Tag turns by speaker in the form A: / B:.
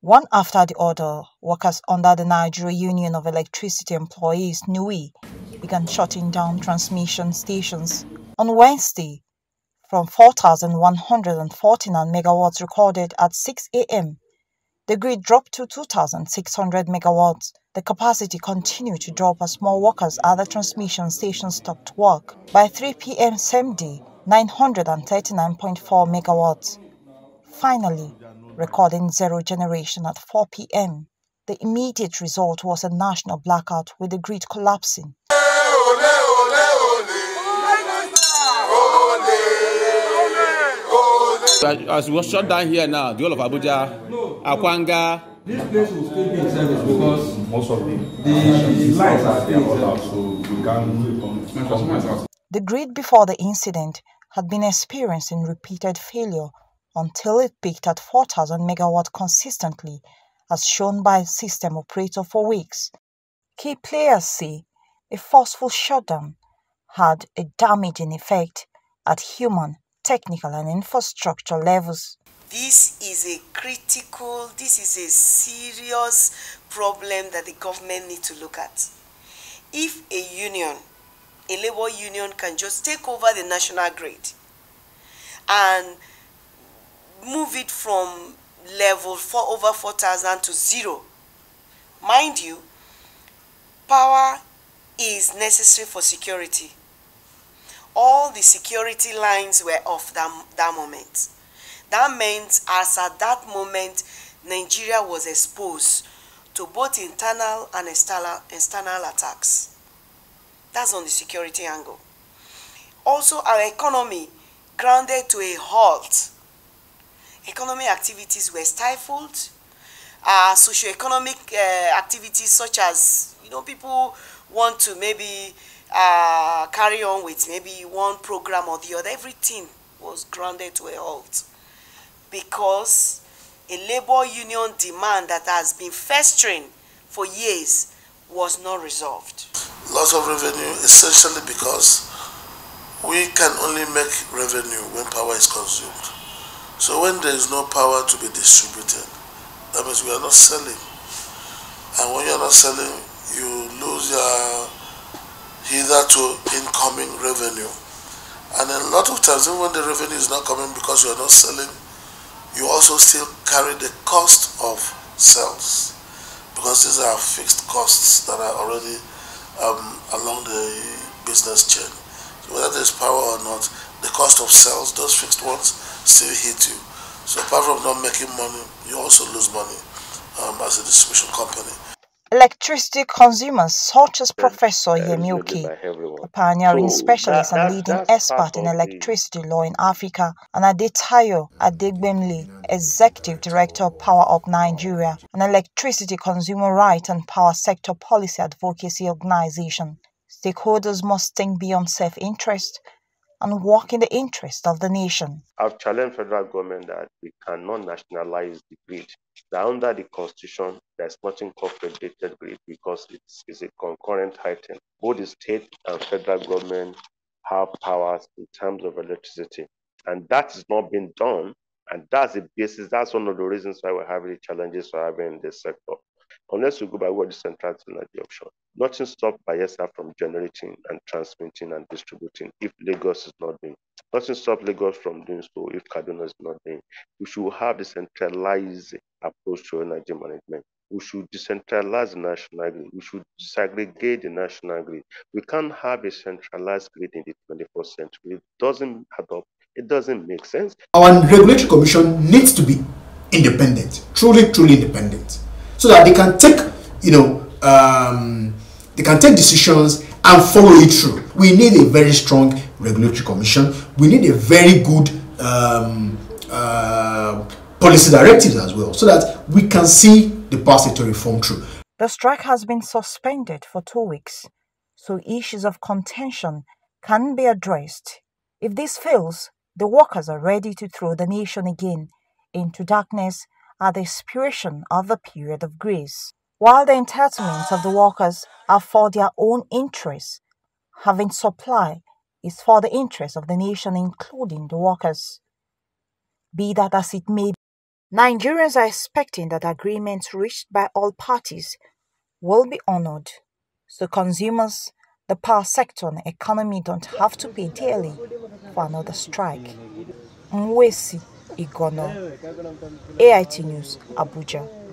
A: One after the other, workers under the Nigeria Union of Electricity Employees (NUE) began shutting down transmission stations. On Wednesday, from 4,149 megawatts recorded at 6 a.m., the grid dropped to 2,600 megawatts. The capacity continued to drop as more workers at the transmission station stopped work. By 3 p.m. same day, 939.4 megawatts. Finally, recording zero generation at 4 p.m. The immediate result was a national blackout with the grid collapsing.
B: As we shut down here now, the whole of Abuja, Akwanga.
C: This place will still be in service because most of the lights are still all out, so we can't.
A: The grid before the incident had been experiencing repeated failure until it peaked at 4,000 megawatts consistently, as shown by the system operator for weeks. Key players say a forceful shutdown had a damaging effect at human, technical and infrastructure levels.
D: This is a serious problem that the government needs to look at. If a labor union can just take over the national grid and move it from level over 4,000 to zero, mind you, power is necessary for security. All the security lines were off that moment. That meant as at that moment, Nigeria was exposed to both internal and external attacks. That's on the security angle. Also, our economy grounded to a halt. Economic activities were stifled. Socio-economic activities such as, people want to maybe carry on with maybe one program or the other. Everything was grounded to a halt because a labor union demand that has been festering for years was not resolved.
E: Loss of revenue essentially because we can only make revenue when power is consumed. So when there is no power to be distributed, that means we are not selling. And when you are not selling, you lose your hitherto incoming revenue. And a lot of times, even when the revenue is not coming because you are not selling, you also still carry the cost of sales, because these are fixed costs that are already along the business chain. So whether there's power or not, the cost of sales, those fixed ones, still hit you. So apart from not making money, you also lose money as a distribution company.
A: Electricity consumers such as Professor Yemi Oke, a pioneering specialist and leading expert in electricity law in Africa, and Adetayo Adegbemle, Executive Director of Power Up Nigeria, an electricity consumer right and power sector policy advocacy organization. Stakeholders must think beyond self-interest and work in the interest of the nation.
F: I've challenged federal government that we cannot nationalize the grid. That under the constitution, there's nothing called federated grid because it's a concurrent item. Both the state and federal government have powers in terms of electricity. And that is not being done. And that's the basis. That's one of the reasons why we're having the challenges we're having in this sector. Unless we go by what the central energy option, nothing stops Bayelsa from generating and transmitting and distributing if Lagos is not doing. Nothing stops Lagos from doing so if Kaduna is not doing. We should have the centralized approach to energy management. We should decentralize the national grid. We should disaggregate the national grid. We can't have a centralized grid in the 21st century. It doesn't add up. It doesn't make sense.
G: Our regulatory commission needs to be independent, truly independent, so that they can take, they can take decisions and follow it through. We need a very strong regulatory commission. We need a very good policy directives as well, so that we can see the power sector reform through.
A: The strike has been suspended for 2 weeks, so issues of contention can be addressed. If this fails, the workers are ready to throw the nation again into darkness at the expiration of the period of grace. While the entitlements of the workers are for their own interests, having supply is for the interest of the nation, including the workers. Be that as it may Nigerians are expecting that agreements reached by all parties will be honored, so consumers, the power sector and economy don't have to pay dearly for another strike. Mwesi Igono, AIT News, Abuja.